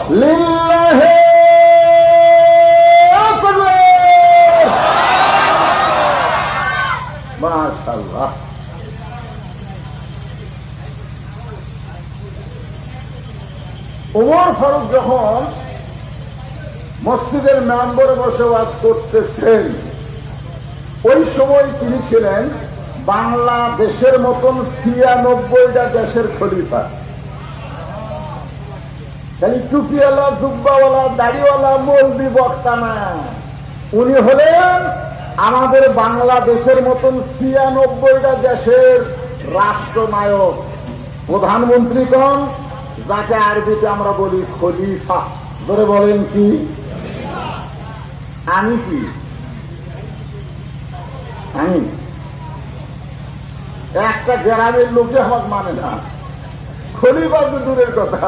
লিল্লাহি আকবার। মাশাআল্লাহ। ওমর ফারুক যখন মসজিদের মেম্বরে বসে ওয়াজ করতেছেন, ওই সময় তিনি ছিলেন বাংলাদেশের মতন ৯৬টা দেশের খলিফা। খালি টুপিওয়ালা, জুব্বাওয়ালা, দাড়িওয়ালা মৌলবি বক্তা না, উনি হলেন আমাদের বাংলাদেশের মতন ৯৬টা দেশের রাষ্ট্রনায়ক, প্রধানমন্ত্রী কন, যাকে আরবিতে আমরা বলি খলিফা। ধরে বলেন কি? আমি কি? আমি একটা গ্রামের লোকে আমার মানে না, খলিফা তো দূরের কথা।